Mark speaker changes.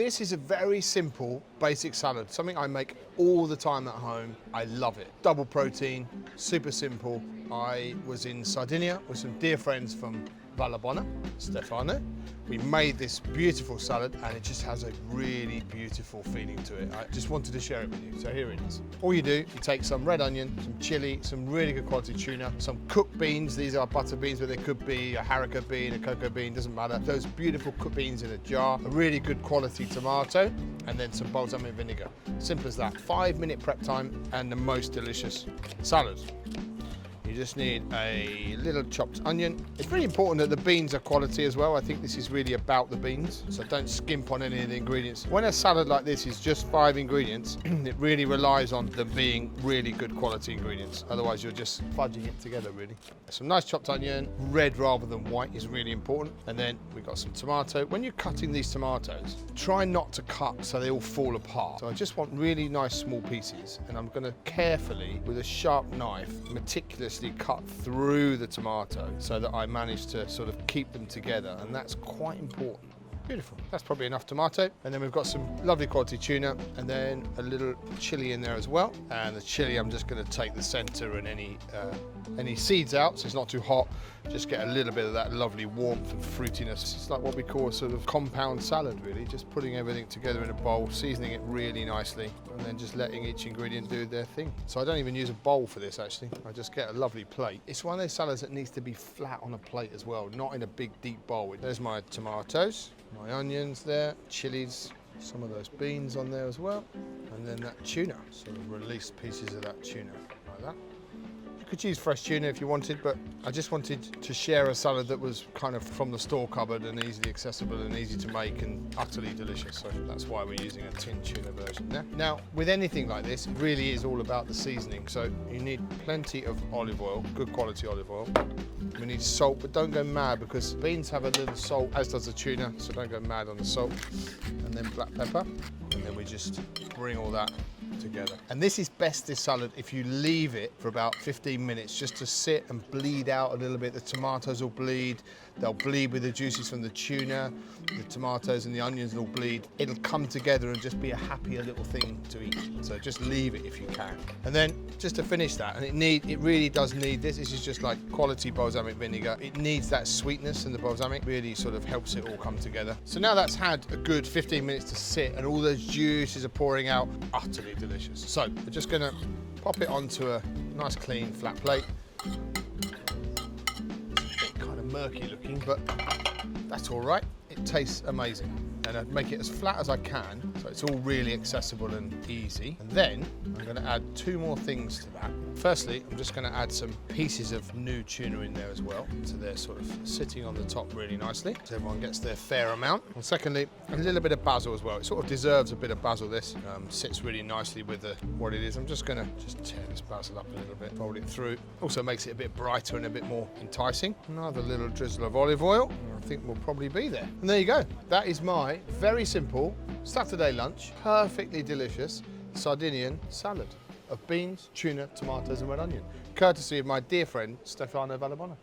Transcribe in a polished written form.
Speaker 1: This is a very simple, basic salad, something I make all the time at home. I love it. Double protein, super simple. I was in Sardinia with some dear friends from Valabona, Stefano. We made this beautiful salad and it just has a really beautiful feeling to it. I just wanted to share it with you, so here it is. All you do, you take some red onion, some chili, some really good quality tuna, some cooked beans. These are butter beans, but they could be a haricot bean, a cocoa bean, doesn't matter. Those beautiful cooked beans in a jar, a really good quality tomato, and then some balsamic vinegar. Simple as that. 5-minute prep time and the most delicious salad. You just need a little chopped onion. It's really important that the beans are quality as well. I think this is really about the beans, so don't skimp on any of the ingredients. When a salad like this is just 5 ingredients, it really relies on them being really good quality ingredients. Otherwise, you're just fudging it together, really. Some nice chopped onion, red rather than white is really important. And then we've got some tomato. When you're cutting these tomatoes, try not to cut so they all fall apart. So I just want really nice small pieces, and I'm gonna carefully, with a sharp knife, meticulously cut through the tomato so that I manage to sort of keep them together, and that's quite important. Beautiful. That's probably enough tomato. And then we've got some lovely quality tuna and then a little chili in there as well. And the chili, I'm just going to take the center and any seeds out so it's not too hot. Just get a little bit of that lovely warmth and fruitiness. It's like what we call a sort of compound salad, really. Just putting everything together in a bowl, seasoning it really nicely, and then just letting each ingredient do their thing. So I don't even use a bowl for this, actually. I just get a lovely plate. It's one of those salads that needs to be flat on a plate as well, not in a big, deep bowl. There's my tomatoes, my onions there, chilies, some of those beans on there as well, and then that tuna. Sort of release pieces of that tuna like that. You could use fresh tuna if you wanted, but I just wanted to share a salad that was kind of from the store cupboard and easily accessible and easy to make and utterly delicious. So that's why we're using a tin tuna version there. Now, with anything like this, it really is all about the seasoning. So you need plenty of olive oil, good quality olive oil. We need salt, but don't go mad because beans have a little salt, as does the tuna, so don't go mad on the salt. And then black pepper, and then we just bring all that together. And this is best, this salad, if you leave it for about 15 minutes just to sit and bleed out a little bit. The tomatoes will bleed, they'll bleed with the juices from the tuna, the tomatoes and the onions will bleed. It'll come together and just be a happier little thing to eat. So just leave it if you can. And then just to finish that, and it really does need this. This is just like quality balsamic vinegar. It needs that sweetness, and the balsamic really sort of helps it all come together. So now that's had a good 15 minutes to sit and all those juices are pouring out, utterly delicious. So we're just gonna pop it onto a nice clean flat plate. It's a bit kind of murky looking, but that's all right. It tastes amazing. And I'd make it as flat as I can, so it's all really accessible and easy. And then I'm going to add 2 more things to that. Firstly, I'm just going to add some pieces of new tuna in there as well, so they're sort of sitting on the top really nicely, so everyone gets their fair amount. And secondly, a little bit of basil as well. It sort of deserves a bit of basil, this. Sits really nicely with what it is. I'm just going to tear this basil up a little bit, fold it through. Also makes it a bit brighter and a bit more enticing. Another little drizzle of olive oil. I think we'll probably be there. And there you go. That is my very simple Saturday lunch, perfectly delicious Sardinian salad of beans, tuna, tomatoes and red onion, courtesy of my dear friend Stefano Valabona.